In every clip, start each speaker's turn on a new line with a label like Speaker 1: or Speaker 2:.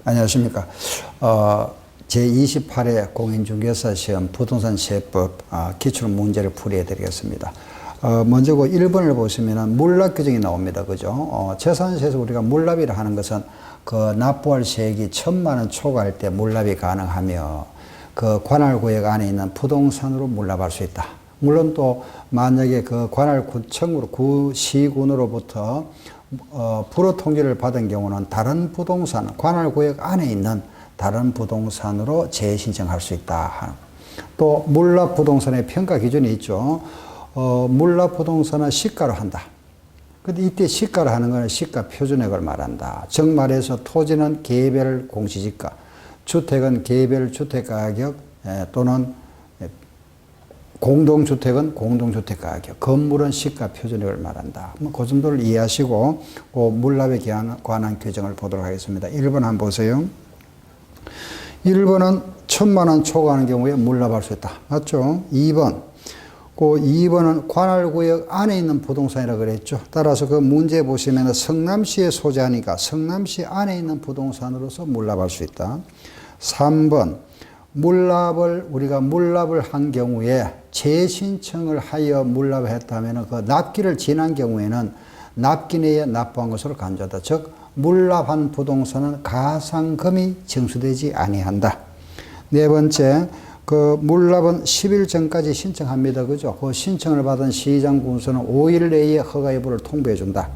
Speaker 1: 안녕하십니까. 제28회 공인중개사 시험 부동산 세법 기출 문제를 풀이해 드리겠습니다. 먼저 그 1번을 보시면은 물납 규정이 나옵니다. 그죠? 재산세에서 우리가 물납이라 하는 것은 그 납부할 세액이 1,000만 원 초과할 때 물납이 가능하며 그 관할구역 안에 있는 부동산으로 물납할 수 있다. 물론 또 만약에 그 관할구청으로 구시군으로부터 불허 통지를 받은 경우는 다른 부동산, 관할구역 안에 있는 다른 부동산으로 재신청할 수 있다. 또 물납 부동산의 평가 기준이 있죠. 물납 부동산은 시가로 한다. 근데 이때 시가로 하는 것은 시가 표준액을 말한다. 즉 말해서 토지는 개별 공시지가, 주택은 개별 주택가격 또는 공동주택은 공동주택가격, 건물은 시가 표준액을 말한다. 그 정도를 이해하시고 그 물납에 관한 규정을 보도록 하겠습니다. 1번 한번 보세요. 1번은 1,000만 원 초과하는 경우에 물납할 수 있다. 맞죠? 2번. 그 2번은 관할구역 안에 있는 부동산이라고 그랬죠. 따라서 그 문제 보시면 성남시에 소재하니까 성남시 안에 있는 부동산으로서 물납할 수 있다. 3번. 우리가 물납을 한 경우에 재신청을 하여 물납을 했다면 그 납기를 지난 경우에는 납기 내에 납부한 것으로 간주한다. 즉, 물납한 부동산은 가상금이 징수되지 아니한다. 네 번째, 그 물납은 10일 전까지 신청합니다. 그죠? 그 신청을 받은 시장 군수는 5일 내에 허가 여부를 통보해 준다.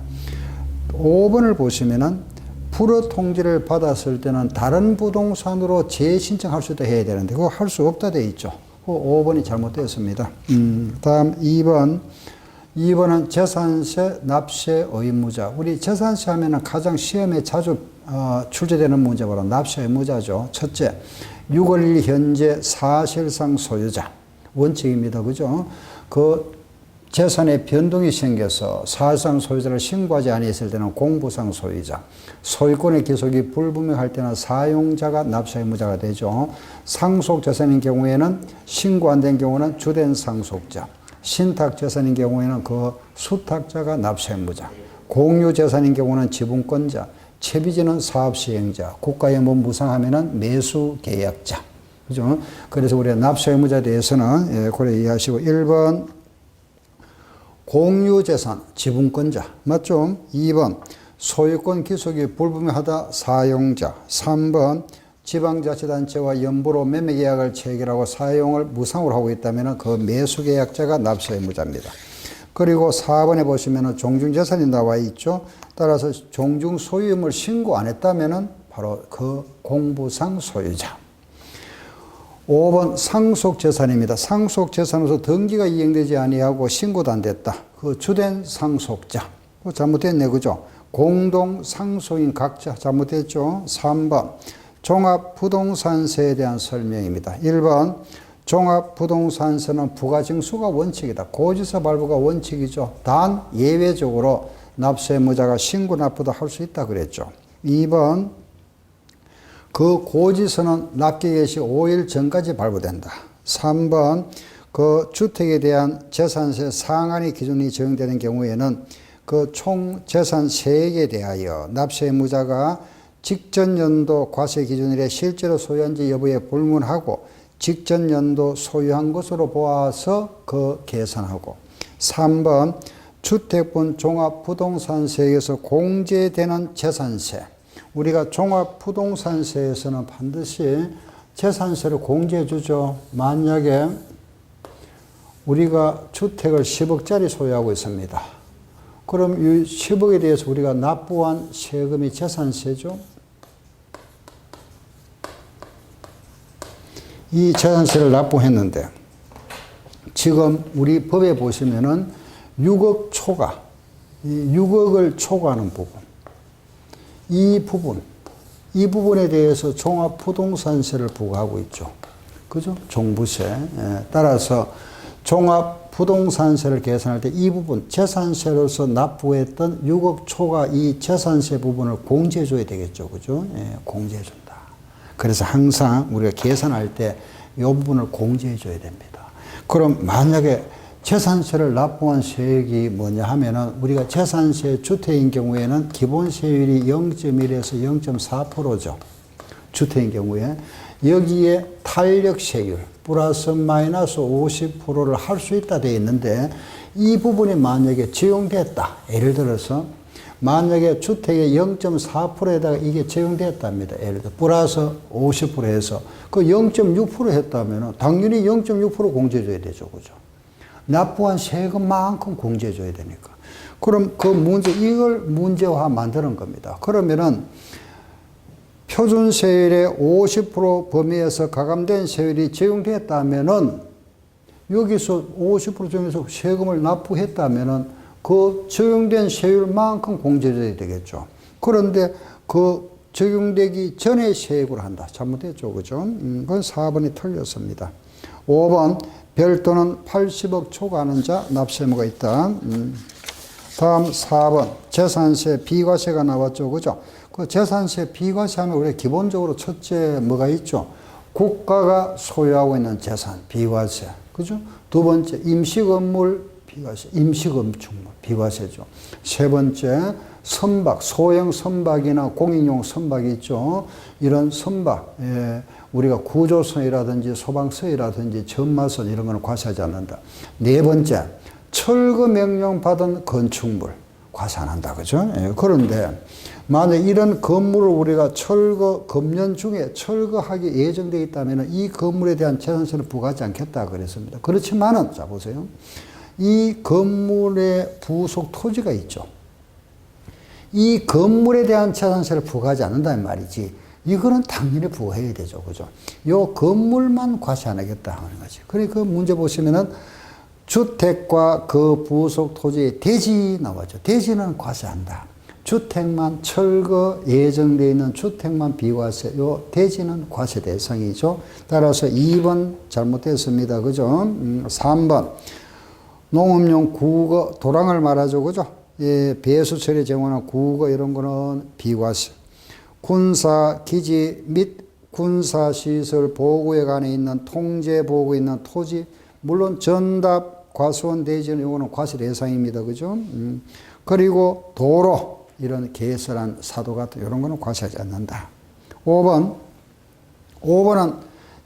Speaker 1: 5번을 보시면은 불허 통지를 받았을 때는 다른 부동산으로 재신청할 수 있다 해야 되는데 그거 할 수 없다 돼 있죠. 그 5번이 잘못되었습니다. 다음 2번. 2번은 재산세 납세 의무자. 우리 재산세 하면은 가장 시험에 자주 출제되는 문제 바로 납세 의무자죠. 첫째, 6월 1일 현재 사실상 소유자. 원칙입니다. 그죠? 그 재산의 변동이 생겨서 사실상 소유자를 신고하지 아니했을 때는 공부상 소유자, 소유권의 기속이 불분명할 때는 사용자가 납세 의무자가 되죠. 상속 재산인 경우에는 신고 안 된 경우는 주된 상속자, 신탁 재산인 경우에는 그 수탁자가 납세 의무자, 공유 재산인 경우는 지분권자, 채비지는 사업 시행자, 국가연금 무상하면은 매수 계약자. 그죠? 그래서 우리가 납세 의무자에 대해서는 그래 이해하시고 1번 공유재산, 지분권자. 맞죠? 2번, 소유권 기속이 불분명하다, 사용자. 3번, 지방자치단체와 연부로 매매계약을 체결하고 사용을 무상으로 하고 있다면 그 매수계약자가 납세 의무자입니다. 그리고 4번에 보시면 종중재산이 나와 있죠. 따라서 종중소유임을 신고 안 했다면 바로 그 공부상 소유자. 5번 상속재산입니다. 상속재산으로서 등기가 이행되지 아니하고 신고도 안 됐다. 그 주된 상속자. 잘못됐네. 그죠? 공동상속인 각자. 잘못됐죠? 3번 종합부동산세에 대한 설명입니다. 1번 종합부동산세는 부가징수가 원칙이다. 고지서 발부가 원칙이죠. 단 예외적으로 납세 의무자가 신고 납부도 할 수 있다 그랬죠. 2번 그 고지서는 납기 개시 5일 전까지 발부된다. 3번 그 주택에 대한 재산세 상한의 기준이 적용되는 경우에는 그 총 재산 세액에 대하여 납세 의무자가 직전 연도 과세 기준일에 실제로 소유한지 여부에 불문하고 직전 연도 소유한 것으로 보아서 그 계산하고 3번 주택분 종합부동산세에서 공제되는 재산세. 우리가 종합부동산세에서는 반드시 재산세를 공제해 주죠. 만약에 우리가 주택을 10억짜리 소유하고 있습니다. 그럼 이 10억에 대해서 우리가 납부한 세금이 재산세죠. 이 재산세를 납부했는데 지금 우리 법에 보시면은 6억 초과, 이 6억을 초과하는 부분. 이 부분에 대해서 종합부동산세를 부과하고 있죠. 그죠? 종부세. 따라서 종합부동산세를 계산할 때 이 부분, 재산세로서 납부했던 6억 초과 이 재산세 부분을 공제해줘야 되겠죠. 그죠? 공제해준다. 그래서 항상 우리가 계산할 때 이 부분을 공제해줘야 됩니다. 그럼 만약에 재산세를 납부한 세액이 뭐냐 하면은 우리가 재산세 주택인 경우에는 기본 세율이 0.1에서 0.4%죠. 주택인 경우에 여기에 탄력 세율 플러스 마이너스 50%를 할 수 있다 되어 있는데 이 부분이 만약에 적용됐다. 예를 들어서 만약에 주택의 0.4%에다가 이게 적용됐답니다. 예를 들어 플러스 50% 해서 그 0.6% 했다면 당연히 0.6% 공제줘야 되죠. 그죠? 납부한 세금만큼 공제줘야 되니까. 그럼 그 문제, 이걸 문제화 만드는 겁니다. 그러면은 표준 세율의 50% 범위에서 가감된 세율이 적용됐다면은 여기서 50% 중에서 세금을 납부했다면은 그 적용된 세율만큼 공제줘야 되겠죠. 그런데 그 적용되기 전에 세액을 한다. 잘못했죠. 그죠? 그건 4번이 틀렸습니다. 5번 별도는 80억 초과하는 자 납세 의무가 있다. 다음 4번 재산세 비과세가 나왔죠. 그죠? 그 재산세 비과세 하면 우리가 기본적으로 첫째 뭐가 있죠? 국가가 소유하고 있는 재산 비과세. 그죠? 두 번째 임시건물 비과세, 임시건축물 비과세죠. 세 번째 선박, 소형 선박이나 공인용 선박이 있죠. 이런 선박, 우리가 구조선이라든지 소방서이라든지 전마선 이런 거는 과세하지 않는다. 네 번째, 철거 명령 받은 건축물 과세 안 한다. 그죠? 그런데 만약 이런 건물을 우리가 철거, 금년 중에 철거하기 예정되어 있다면 이 건물에 대한 재산세를 부과하지 않겠다 그랬습니다. 그렇지만은, 자 보세요. 이 건물의 부속 토지가 있죠. 이 건물에 대한 재산세를 부과하지 않는다는 말이지. 이거는 당연히 부과해야 되죠. 그죠? 요 건물만 과세 안 하겠다 하는 거지. 그러니까 그 문제 보시면은 주택과 그 부속 토지의 대지 나왔죠. 대지는 과세한다. 주택만 철거 예정되어 있는 주택만 비과세. 요 대지는 과세 대상이죠. 따라서 2번 잘못됐습니다. 그죠? 3번. 농업용 구거, 도랑을 말하죠. 그죠? 예, 배수처리 제공하는 구거 이런 거는 비과세. 군사 기지 및 군사시설 보호구역 안에 있는 통제 보호구에 있는 토지, 물론 전답, 과수원, 대지는 이거는 과세 대상입니다. 그죠? 그리고 도로, 이런 개설한 사도 같은 이런 거는 과세하지 않는다. 5번. 5번은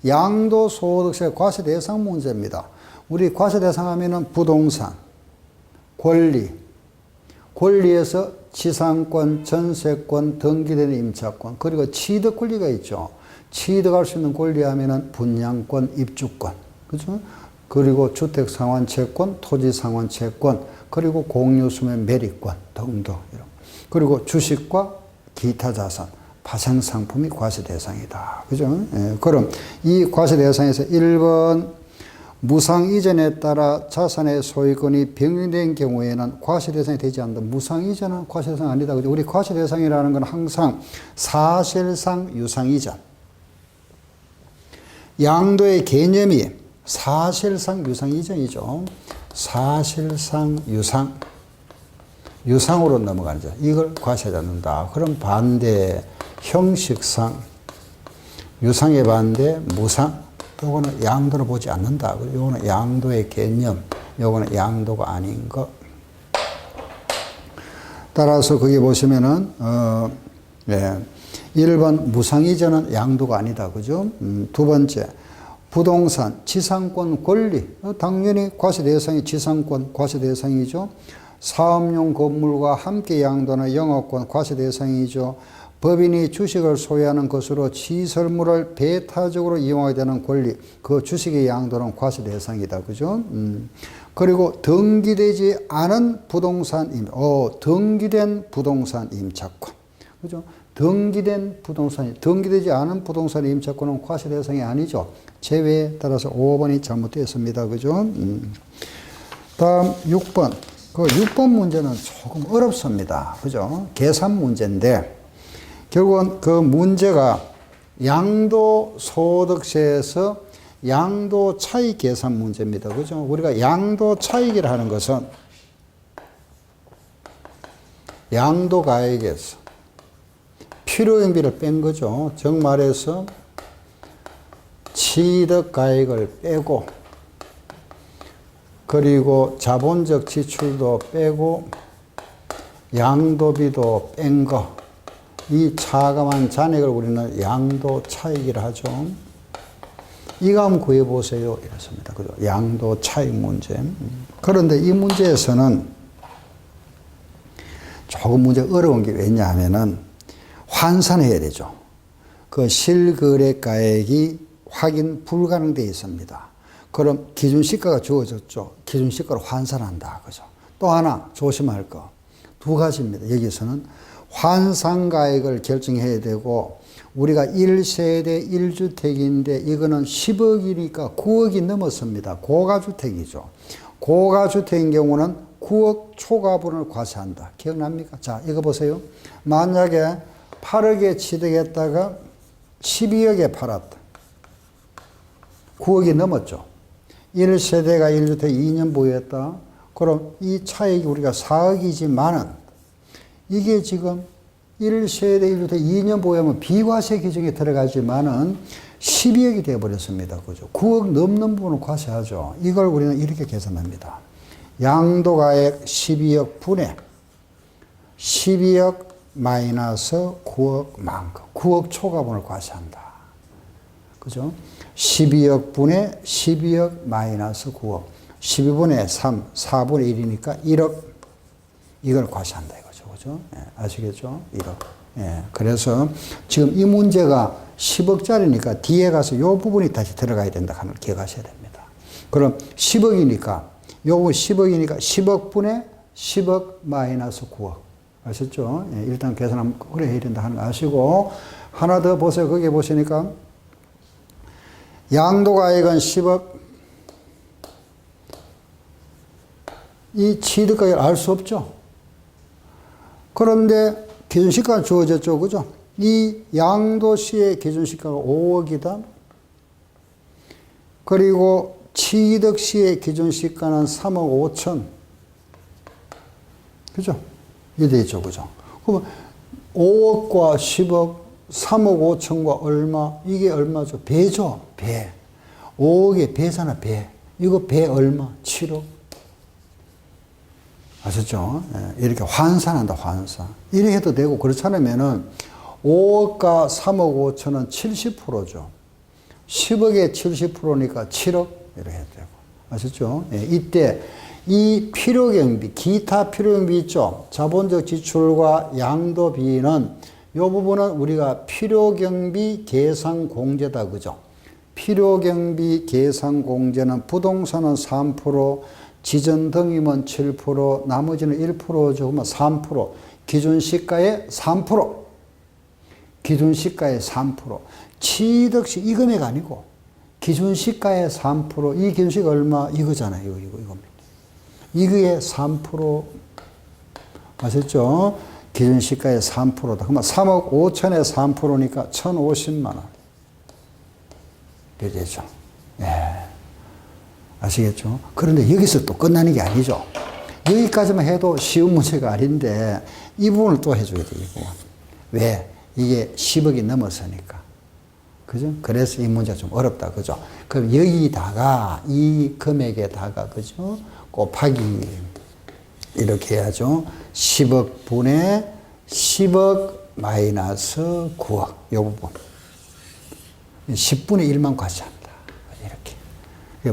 Speaker 1: 양도소득세 과세 대상 문제입니다. 우리 과세 대상 하면은 부동산, 권리에서 지상권, 전세권, 등기되는 임차권, 그리고 취득 권리가 있죠. 취득할 수 있는 권리 하면은 분양권, 입주권, 그죠? 그리고 주택 상환채권, 토지 상환채권, 그리고 공유수매 매립권 등등. 그리고 주식과 기타 자산, 파생 상품이 과세 대상이다. 그죠? 예, 그럼 이 과세 대상에서 1번 무상 이전에 따라 자산의 소유권이 변경된 경우에는 과세 대상이 되지 않는다. 무상 이전은 과세 대상 아니다. 그죠? 우리 과세 대상이라는 건 항상 사실상 유상 이전. 양도의 개념이 사실상 유상 이전이죠. 사실상 유상으로 넘어가는 자. 이걸 과세하지 않는다. 그럼 반대 형식상 유상의 반대 무상. 요거는 양도를 보지 않는다. 요거는 양도의 개념. 요거는 양도가 아닌 거. 따라서 거기 보시면은 1번 무상이전은 양도가 아니다. 그죠? 두 번째 부동산, 지상권 권리. 당연히 과세 대상이 지상권 과세 대상이죠. 사업용 건물과 함께 양도하는 영업권 과세 대상이죠. 법인이 주식을 소유하는 것으로 시설물을 배타적으로 이용하게 되는 권리, 그 주식의 양도는 과세 대상이다. 그죠? 그리고 등기되지 않은 부동산 등기된 부동산 임차권. 그죠? 등기되지 않은 부동산 임차권은 과세 대상이 아니죠. 제외에 따라서 5번이 잘못되었습니다. 그죠? 다음 6번. 그 6번 문제는 조금 어렵습니다. 그죠? 계산 문제인데, 결국은 그 문제가 양도소득세에서 양도 차익 계산 문제입니다. 그죠? 우리가 양도 차익이라 하는 것은 양도 가액에서 필요경비를 뺀 거죠. 즉 말해서 취득 가액을 빼고 그리고 자본적 지출도 빼고 양도비도 뺀 거. 이 차감한 잔액을 우리는 양도 차익이라 하죠. 이거 한번 구해보세요. 이렇습니다. 그죠? 양도 차익 문제. 그런데 이 문제에서는 조금 문제가 어려운 게 왜냐하면은 환산해야 되죠. 그 실거래가액이 확인 불가능되어 있습니다. 그럼 기준시가가 주어졌죠. 기준시가로 환산한다. 그죠? 또 하나 조심할 거. 두 가지입니다. 여기서는 환산가액을 결정해야 되고 우리가 1세대 1주택인데 이거는 10억이니까 9억이 넘었습니다. 고가주택이죠. 고가주택인 경우는 9억 초과분을 과세한다. 기억납니까? 자, 이거 보세요. 만약에 8억에 취득했다가 12억에 팔았다. 9억이 넘었죠. 1세대가 1주택 2년 보유했다. 그럼 이 차익이 우리가 4억이지만은 이게 지금 1세대 1주택 2년 보유하면 비과세 기준에 들어가지만은 12억이 되어버렸습니다. 그죠? 9억 넘는 부분은 과세하죠. 이걸 우리는 이렇게 계산합니다. 양도가액 12억 분의 12억 마이너스 9억 만큼. 9억 초과분을 과세한다. 그죠? 12억 분의 12억 마이너스 9억. 12분의 3, 4분의 1이니까 1억. 이걸 과세한다. 이거죠. 그죠? 예, 아시겠죠? 1억. 예, 그래서 지금 이 문제가 10억짜리니까 뒤에 가서 이 부분이 다시 들어가야 된다 하는 걸 기억하셔야 됩니다. 그럼 10억이니까, 요거 10억이니까 10억 분의 10억 마이너스 9억. 아셨죠? 예, 일단 계산하면 그래 해야 된다 하는 거 아시고, 하나 더 보세요. 거기에 보시니까, 양도가액은 10억, 이 취득가액을 알 수 없죠? 그런데 기준시가가 주어졌죠. 그죠? 이 양도시의 기준시가가 5억이다. 그리고 취득시의 기준시가는 3억 5천. 그죠? 이게 되죠. 그죠? 그러면 5억과 10억, 3억 5천과 얼마? 이게 얼마죠? 배죠. 배. 5억의 배잖아, 배. 이거 배 얼마? 7억. 아셨죠? 이렇게 환산한다, 환산. 이렇게 해도 되고, 그렇지 않으면은 5억과 3억 5천은 70%죠. 10억에 70%니까 7억. 이렇게 해도 되고. 아셨죠? 이때 이 필요경비, 기타 필요경비 있죠? 자본적 지출과 양도비는 이 부분은 우리가 필요경비 계산공제다. 그죠? 필요경비 계산공제는 부동산은 3%, 지전 등이면 7%, 나머지는 1%죠. 그러면 3%. 기준시가의 3%. 기준시가의 3%. 취득시 이 금액 아니고 기준시가의 3%. 이 기준시가 얼마? 이거잖아요. 이겁니다. 이거의 3%. 아셨죠? 기준시가의 3%다. 그러면 3억 5천의 3%니까 1,050만 원. 이렇게 되죠. 예. 아시겠죠? 그런데 여기서 또 끝나는 게 아니죠. 여기까지만 해도 쉬운 문제가 아닌데 이 부분을 또 해줘야 돼, 이 부분. 왜? 이게 10억이 넘었으니까. 그죠? 그래서 이 문제가 좀 어렵다. 그죠? 그럼 여기다가 이 금액에다가, 그죠? 곱하기 이렇게 해야죠. 10억 분의 10억 마이너스 9억. 이 부분. 10분의 1만 과세한다. 이렇게.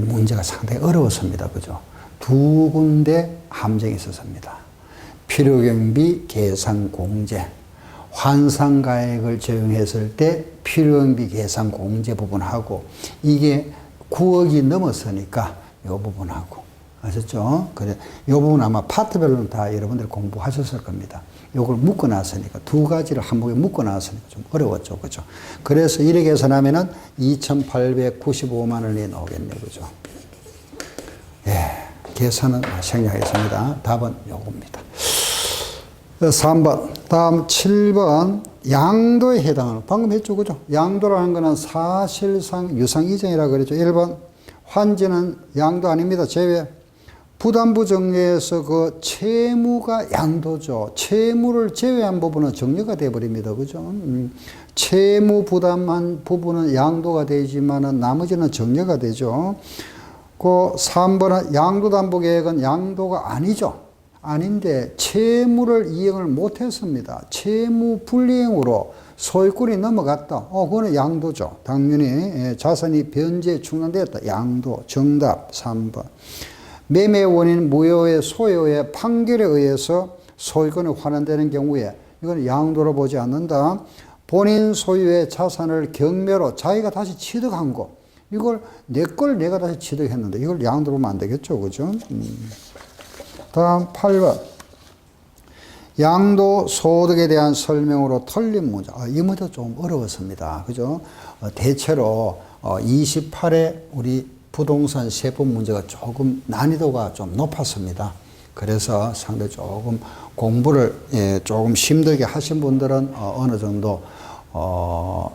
Speaker 1: 문제가 상당히 어려웠습니다. 그죠? 두 군데 함정이 있었습니다. 필요경비 계산 공제. 환산가액을 적용했을 때 필요경비 계산 공제 부분하고 이게 9억이 넘었으니까 이 부분하고. 아셨죠? 그래, 이 부분 아마 파트별로는 다 여러분들 공부하셨을 겁니다. 요걸 묶어놨으니까, 두 가지를 한 번에 묶어놨으니까 좀 어려웠죠. 그죠? 그래서 이렇게 계산하면은 2,895만 원이 나오겠네요. 그죠? 예. 계산은 생략하겠습니다. 답은 요겁니다. 3번. 다음 7번. 양도에 해당하는, 방금 했죠. 그죠? 양도라는 거는 사실상 유상 이전이라고 그랬죠. 1번. 환지는 양도 아닙니다. 제외. 부담부 정리에서 그 채무가 양도죠. 채무를 제외한 부분은 정리가 되어버립니다. 그죠? 채무 부담한 부분은 양도가 되지만은 나머지는 정리가 되죠. 그 3번은 양도담보계획은 양도가 아니죠. 아닌데 채무를 이행을 못했습니다. 채무 불이행으로 소유권이 넘어갔다. 그거는 양도죠. 당연히 자산이 변제에 충당되었다. 양도. 정답 3번. 매매 원인 무효의 소요의 판결에 의해서 소유권이 환원되는 경우에 이건 양도로 보지 않는다. 본인 소유의 자산을 경매로 자기가 다시 취득한 거. 이걸 내 걸 내가 다시 취득했는데 이걸 양도로 보면 안 되겠죠. 그죠? 다음 8번. 양도 소득에 대한 설명으로 틀린 문제. 이 문제 좀 어려웠습니다. 그죠? 대체로 28회 우리 부동산 세법 문제가 조금 난이도가 좀 높았습니다. 그래서 상당히 조금 공부를 조금 힘들게 하신 분들은 어느 정도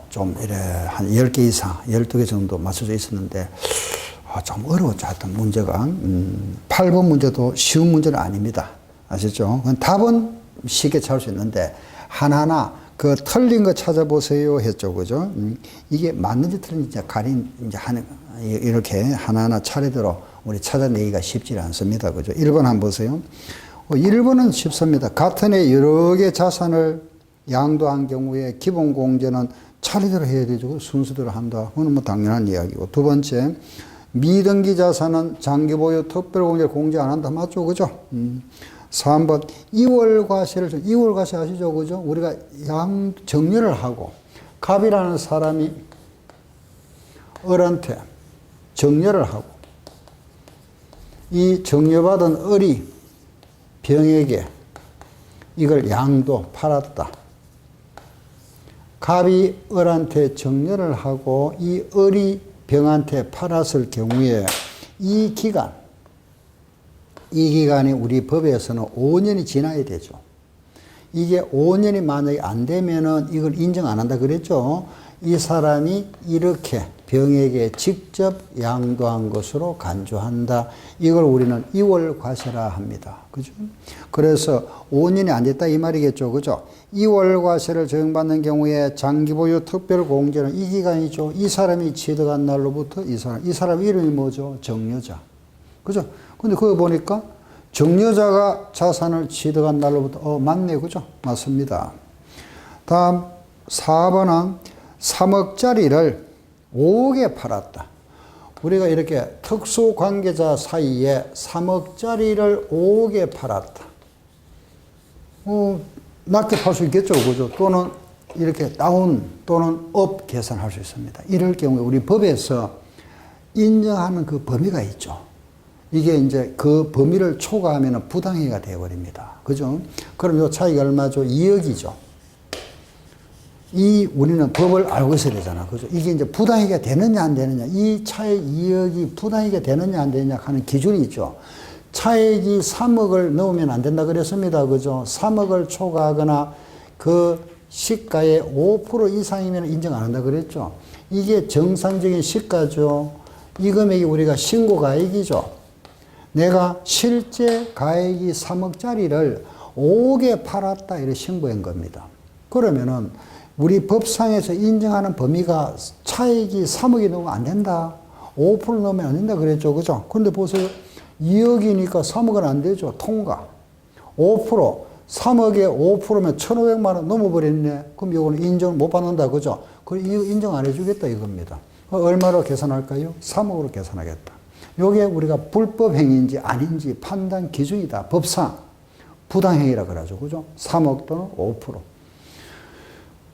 Speaker 1: 좀 이래 한 10개 이상, 12개 정도 맞춰져 있었는데 좀 어려웠죠. 하여튼 문제가. 8번 문제도 쉬운 문제는 아닙니다. 아시죠? 답은 쉽게 찾을 수 있는데 하나하나 그 틀린 거 찾아보세요 했죠. 그죠? 이게 맞는지 틀린지 가린 이제 하는 이렇게 하나하나 차례대로 우리 찾아내기가 쉽지 않습니다. 그죠? 1번 한번 보세요. 1번은 쉽습니다. 같은 해 여러 개 자산을 양도한 경우에 기본 공제는 차례대로 해야 되죠. 순서대로 한다. 그건 뭐 당연한 이야기고. 두 번째, 미등기 자산은 장기 보유 특별 공제를 공제 안 한다. 맞죠? 그죠? 3번, 이월과세를, 이월과세 아시죠? 그죠? 우리가 정려를 하고, 갑이라는 사람이 을한테 정려를 하고, 이 정려받은 을이 병에게 이걸 양도 팔았다. 갑이 을한테 정려를 하고, 이 을이 병한테 팔았을 경우에 이 기간이 우리 법에서는 5년이 지나야 되죠. 이게 5년이 만약에 안 되면은 이걸 인정 안 한다 그랬죠. 이 사람이 이렇게 병에게 직접 양도한 것으로 간주한다. 이걸 우리는 이월과세라 합니다. 그죠? 그래서 5년이 안 됐다 이 말이겠죠. 그죠? 이월과세를 적용받는 경우에 장기보유 특별공제는 이 기간이죠. 이 사람이 취득한 날로부터 이 사람 이름이 뭐죠? 정려자. 그죠? 근데 그거 보니까 정려자가 자산을 취득한 날로부터 맞네. 그죠? 맞습니다. 다음 4번은 3억짜리를 5억에 팔았다. 우리가 이렇게 특수관계자 사이에 3억짜리를 5억에 팔았다. 낮게 팔 수 있겠죠. 그죠? 또는 이렇게 다운 또는 업 계산할 수 있습니다. 이럴 경우에 우리 법에서 인정하는 그 범위가 있죠. 이게 이제 그 범위를 초과하면 부당해가 되어버립니다. 그죠? 그럼 요 차이가 얼마죠? 2억이죠. 우리는 법을 알고 있어야 되잖아. 그죠? 이게 이제 부당해가 되느냐, 안 되느냐. 이 차액 2억이 부당해가 되느냐, 안 되느냐 하는 기준이 있죠. 차액이 3억을 넘으면 안 된다 그랬습니다. 그죠? 3억을 초과하거나 그 시가의 5% 이상이면 인정 안 한다 그랬죠. 이게 정상적인 시가죠. 이 금액이 우리가 신고가액이죠. 내가 실제 가액이 3억짜리를 5억에 팔았다 이렇게 신고한 겁니다. 그러면은 우리 법상에서 인정하는 범위가 차액이 3억이 넘으면 안 된다. 5% 넘으면 안 된다 그랬죠. 그죠? 근데 보세요. 2억이니까 3억은 안 되죠. 통과. 5%. 3억에 5%면 1,500만 원 넘어버렸네. 그럼 이거는 인정 못 받는다. 그죠? 그럼 이거 인정 안 해주겠다 이겁니다. 얼마로 계산할까요? 3억으로 계산하겠다. 요게 우리가 불법 행위인지 아닌지 판단 기준이다. 법상 부당행위라 그러죠. 그죠? 3억 또는 5%.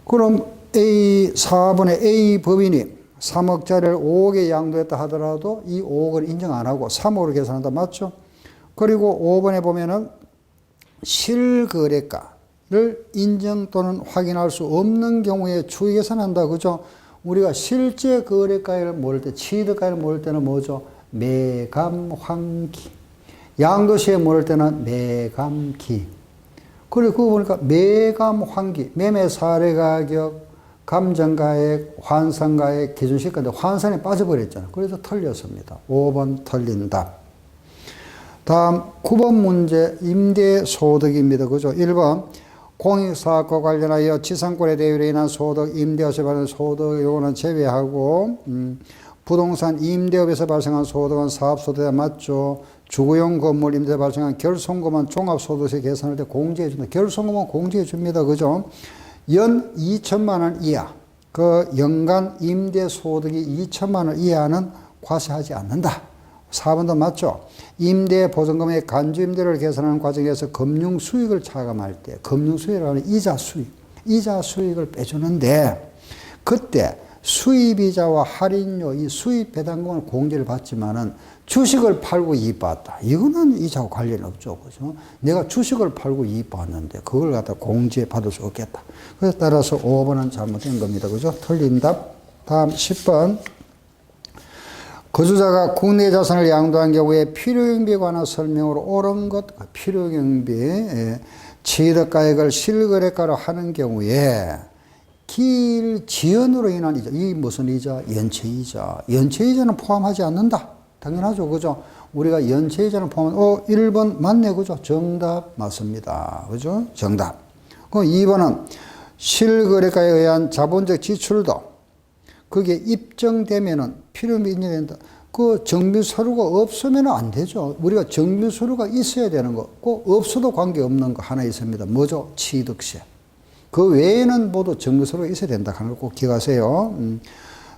Speaker 1: 그럼 4번에 A 법인이 3억짜리를 5억에 양도했다 하더라도 이 5억을 인정 안 하고 3억으로 계산한다. 맞죠? 그리고 5번에 보면은 실거래가를 인정 또는 확인할 수 없는 경우에 추이 계산한다. 그죠? 우리가 실제 거래가를 모를 때, 취득가를 모를 때는 뭐죠? 매감환기. 양도시에 모를 때는 매감기. 그리고 그거 보니까 매감환기, 매매 사례가격, 감정가액, 환산가액, 기준시가인데 환산에 빠져버렸잖아요. 그래서 틀렸습니다. 5번 틀린 답. 다음 9번 문제 임대소득입니다. 그죠? 1번 공익사업과 관련하여 지상권의 대율에 인한 소득, 임대에서 받는 소득 요거는 제외하고 부동산 임대업에서 발생한 소득은 사업소득에 맞죠. 주거용 건물 임대에 발생한 결손금은 종합소득세 계산할 때 공제해 준다. 결손금은 공제해 줍니다. 그죠? 연 2천만 원 이하, 그 연간 임대소득이 2천만 원 이하는 과세하지 않는다. 4번도 맞죠? 임대 보증금의 간주임대를 계산하는 과정에서 금융수익을 차감할 때, 금융수익이라는 이자 수익을 빼주는데, 그때 수입이자와 할인료, 이 수입 배당금을 공제를 받지만은 주식을 팔고 이익 봤다. 이거는 이자와 관련 없죠. 그죠? 내가 주식을 팔고 이익 봤는데 그걸 갖다 공제 받을 수 없겠다. 그래서 따라서 5번은 잘못된 겁니다. 그죠? 틀린 답. 다음 10번. 거주자가 국내 자산을 양도한 경우에 필요경비에 관한 설명으로 옳은 것, 필요경비, 취득가액을 실거래가로 하는 경우에 기일지연으로 인한 이자, 이 무슨 이자? 연체이자. 연체이자는 포함하지 않는다. 당연하죠. 그죠? 우리가 연체이자는 포함, 1번 맞네. 그죠? 정답 맞습니다. 그죠? 정답. 그 2번은 실거래가에 의한 자본적 지출도 그게 입증되면은 필요미 인정된다. 그 정비서류가 없으면 안 되죠. 우리가 정비서류가 있어야 되는 거, 꼭 없어도 관계없는 거 하나 있습니다. 뭐죠? 취득세. 그 외에는 모두 정비서류가 있어야 된다 하는 걸 꼭 기억하세요.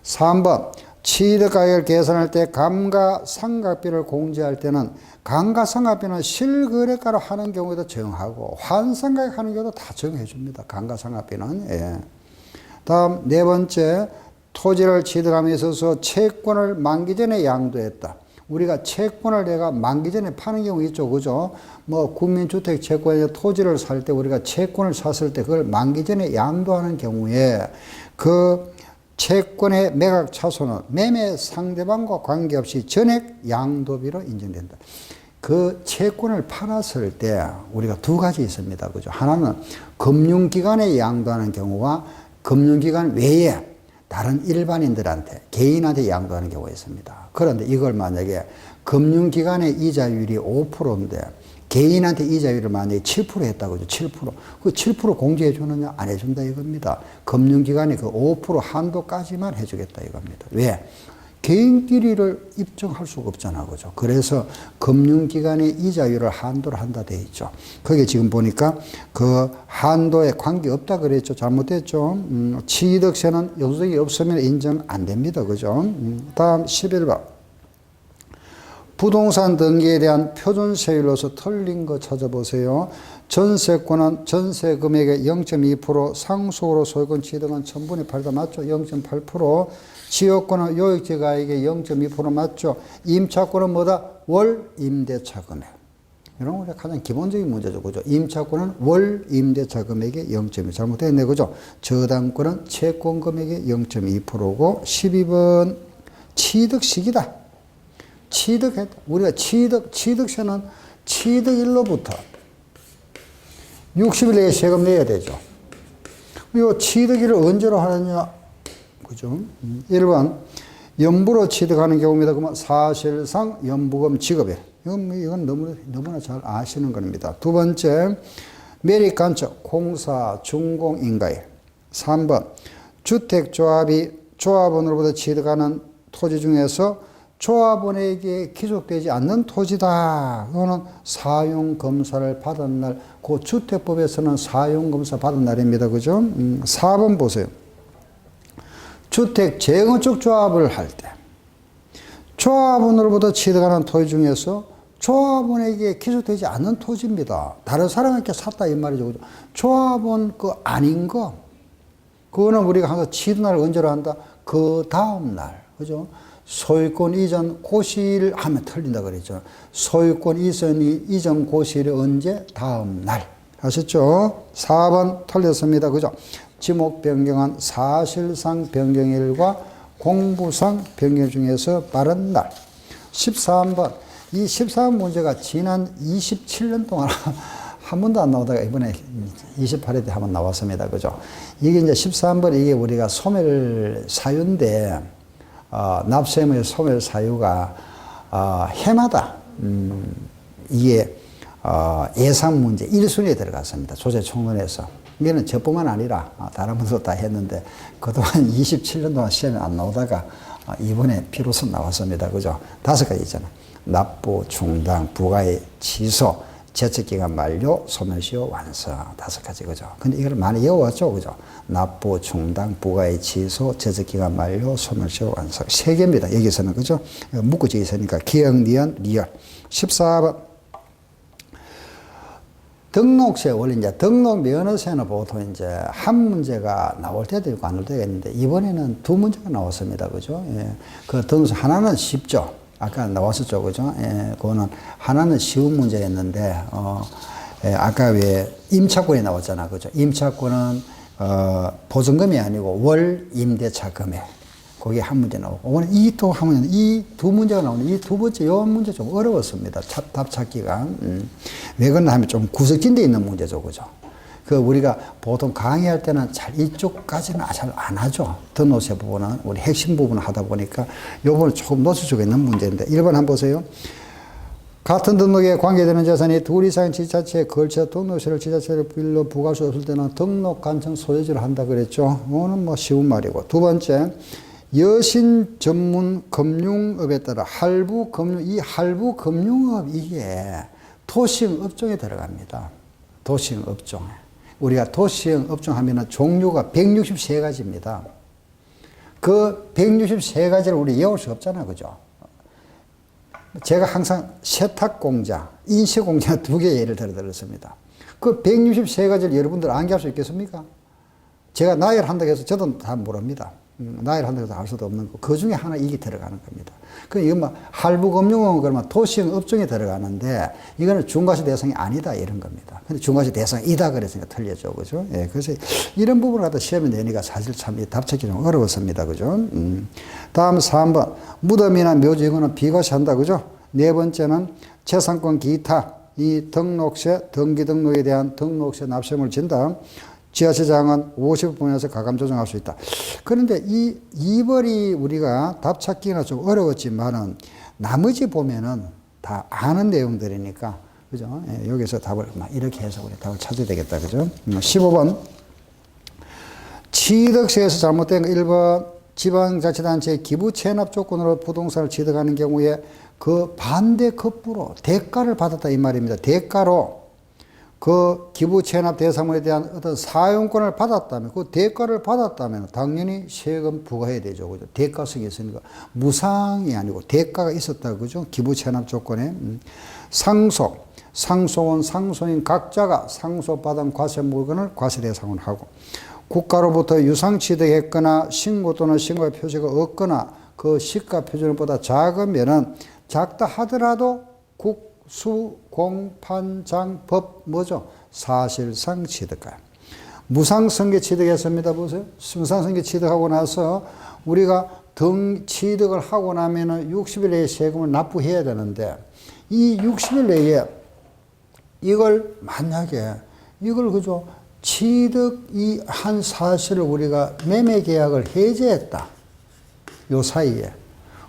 Speaker 1: 3번. 취득가액을 계산할 때 감가상각비를 공제할 때는 감가상각비는 실거래가로 하는 경우에도 정하고 환상가액 하는 경우도 다 정해 줍니다. 감가상각비는. 예. 다음 4번째. 토지를 취득함에 있어서 채권을 만기 전에 양도했다. 우리가 채권을 내가 만기 전에 파는 경우 있죠. 그죠? 뭐 국민주택 채권에 토지를 살 때 우리가 채권을 샀을 때 그걸 만기 전에 양도하는 경우에 그 채권의 매각 차손은 매매 상대방과 관계없이 전액 양도비로 인정된다. 그 채권을 팔았을 때 우리가 두 가지 있습니다. 그죠? 하나는 금융기관에 양도하는 경우와 금융기관 외에 다른 일반인들한테, 개인한테 양도하는 경우가 있습니다. 그런데 이걸 만약에 금융기관의 이자율이 5%인데 개인한테 이자율을 만약에 7% 했다고 하죠. 7%. 그 7% 공제해 주느냐? 안 해준다 이겁니다. 금융기관이 그 5% 한도까지만 해주겠다 이겁니다. 왜? 개인끼리를 입증할 수가 없잖아. 그죠? 그래서 금융기관의 이자율을 한도를 한다 돼 있죠. 그게 지금 보니까 그 한도에 관계없다 그랬죠. 잘못됐죠. 취득세는 영수증이 없으면 인정 안 됩니다. 그죠? 다음 11번. 부동산 등기에 대한 표준세율로서 틀린 거 찾아보세요. 전세권은 전세 금액의 0.2%, 상속으로 소유권 취득은 1000분의 8다 맞죠? 0.8%. 지역권은 요역지가액의 0.2% 맞죠? 임차권은 뭐다? 월 임대차 금액. 이런 거 가장 기본적인 문제죠. 그죠? 임차권은 월 임대차 금액의 0.2%. 잘못됐네. 그죠? 저당권은 채권 금액의 0.2%고 12번 취득 시기다. 취득했다. 우리가 취득세는 취득일로부터 60일 내에 세금 내야 되죠. 이 취득일을 언제로 하느냐? 그죠? 1번, 연부로 취득하는 경우입니다. 그러면 사실상 연부금 지급에. 이건 너무나 잘 아시는 겁니다. 두 번째, 매립 간척, 공사, 준공, 인가에. 3번, 주택조합이 조합원으로부터 취득하는 토지 중에서 조합원에게 기속되지 않는 토지다. 그거는 사용검사를 받은 날, 그 주택법에서는 사용검사 받은 날입니다. 그죠? 4번 보세요. 주택 재건축 조합을 할 때 조합원으로부터 취득하는 토지 중에서 조합원에게 기속되지 않는 토지입니다. 다른 사람에게 샀다 이 말이죠. 그죠? 조합원 그 아닌 거, 그거는 우리가 항상 취득날을 언제로 한다? 그 다음 날. 그죠? 소유권 이전 고시일 하면 틀린다 그랬죠. 소유권 이전 고시일이 언제? 다음 날. 아셨죠? 4번 틀렸습니다. 그죠? 지목 변경한 사실상 변경일과 공부상 변경 중에서 빠른 날. 13번. 이 13번 문제가 지난 27년 동안 한 번도 안 나오다가 이번에 28회 때 한 번 나왔습니다. 그죠? 이게 이제 13번 이게 우리가 소멸 사유인데, 납세의 소멸 사유가, 해마다, 이게, 예상 문제 1순위에 들어갔습니다. 조세총론에서. 이게는 저뿐만 아니라 다른 분도 다 했는데 그동안 27년 동안 시험에 안 나오다가 이번에 비로소 나왔습니다. 그죠? 5가지 있잖아. 납부, 충당, 부가의 취소, 제척기간 만료, 소멸시효 완성. 5가지, 그죠? 근데 이걸 많이 외워왔죠, 그죠? 납부, 충당, 부가의 취소, 제척기간 만료, 소멸시효 완성. 3개입니다. 여기서는, 그죠? 묶어져 있으니까 기억, 니은, 리얼. 14번. 등록세 원래 이제 등록 면허세는 보통 이제 한 문제가 나올 때도 있고 안 나올 때가 있는데 이번에는 2문제가 나왔습니다. 그죠? 예. 그 등록세 하나는 쉽죠. 아까 나왔었죠. 그죠? 예. 그거는 하나는 쉬운 문제였는데, 예. 아까 왜 임차권이 나왔잖아. 그죠? 임차권은, 보증금이 아니고 월 임대차 금액. 거기에 한 문제 나오고. 오늘 이 또 한 문제, 이 2문제가 나오는데 이 2번째 요 문제 좀 어려웠습니다. 답 찾기가. 왜 그러나 하면 좀 구석진데 있는 문제죠. 그죠? 그 우리가 보통 강의할 때는 잘 이쪽까지는 잘 안 하죠. 등록세 부분은 우리 핵심 부분을 하다 보니까 요번은 조금 놓칠 수가 있는 문제인데 1번 한번 보세요. 같은 등록에 관계되는 재산이 둘 이상 지자체에 걸쳐 등록세를 지자체를 빌려 부과할 수 없을 때는 등록 간청 소유지를 한다 그랬죠. 이거는 뭐 쉬운 말이고. 2번째. 여신 전문 금융업에 따라 할부 금융, 이 할부 금융업 이게 도시형 업종에 들어갑니다. 도시형 업종에. 우리가 도시형 업종 하면은 종류가 163가지입니다. 그 163가지를 우리 외울 수 없잖아. 그죠? 제가 항상 세탁공장, 인쇄공장 2개 예를 들었습니다. 그 163가지를 여러분들 암기할 수 있겠습니까? 제가 나열 한다고 해서 저도 다 모릅니다. 나열 한다고 해서 알 수도 없는 거. 그 중에 하나 이게 들어가는 겁니다. 그 이건 뭐 할부금융은 그러면 도시형 업종에 들어가는데 이거는 중과세 대상이 아니다 이런 겁니다. 근데 중과세 대상이다 그랬으니까 틀렸죠. 그죠? 예. 그래서 이런 부분을 갖다 시험에 내니까 사실 참 답 찾기 좀 어려웠습니다. 그죠? 다음 3번. 무덤이나 묘지 이거는 비과세 한다. 그죠? 4번째는 재산권 기타. 이 등록세, 등기등록에 대한 등록세 납세금을 진다. 지하세장은 50분에서 가감 조정할 수 있다. 그런데 이 2번이 우리가 답 찾기가 좀 어려웠지만은 나머지 보면은 다 아는 내용들이니까, 그죠? 예, 여기서 답을 이렇게 해서 우리 답을 찾아야 되겠다. 그죠? 15번. 취득세에서 잘못된 거 1번. 지방자치단체의 기부 체납 조건으로 부동산을 취득하는 경우에 그 반대 급부로 대가를 받았다 이 말입니다. 대가로 그 기부 체납 대상물에 대한 어떤 사용권을 받았다면, 그 대가를 받았다면 당연히 세금 부과해야 되죠. 그죠? 대가성이 있으니까. 무상이 아니고 대가가 있었다. 그죠? 기부 체납 조건에. 상속. 상속은 상속인 각자가 상속받은 과세 물건을 과세 대상으로 하고, 국가로부터 유상 취득했거나 신고 또는 신고의 표시가 없거나 그 시가 표준보다 작으면은 작다 하더라도 수, 공, 판, 장, 법, 뭐죠? 사실상 취득가. 무상승계 취득했습니다. 보세요. 무상승계 취득하고 나서 우리가 취득을 하고 나면은 60일 내에 세금을 납부해야 되는데 이 60일 내에 이걸 만약에 이걸 그죠? 취득이 한 사실을 우리가 매매 계약을 해제했다. 요 사이에.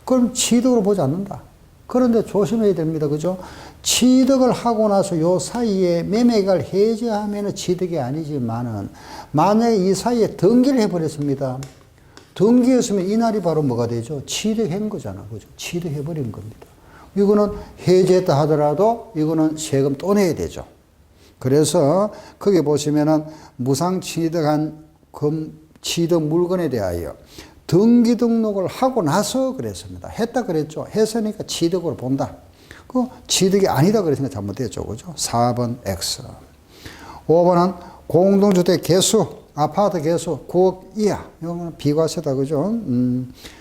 Speaker 1: 그럼 취득으로 보지 않는다. 그런데 조심해야 됩니다. 그죠? 취득을 하고 나서 요 사이에 매매가를 해제하면 취득이 아니지만은 만약에 이 사이에 등기를 해버렸습니다. 등기했으면 이날이 바로 뭐가 되죠? 취득한 거잖아. 그죠? 취득해버린 겁니다. 이거는 해제했다 하더라도 이거는 세금 또 내야 되죠. 그래서 거기 보시면은 무상 취득한 취득 물건에 대하여 등기 등록을 하고 나서 그랬습니다. 했다 그랬죠. 했으니까 취득으로 본다. 그 취득이 아니다 그랬으니까 잘못됐죠. 그죠? 4번 X. 5번은 공동주택 개수, 아파트 개수 9억 이하. 이거는 비과세다. 그죠?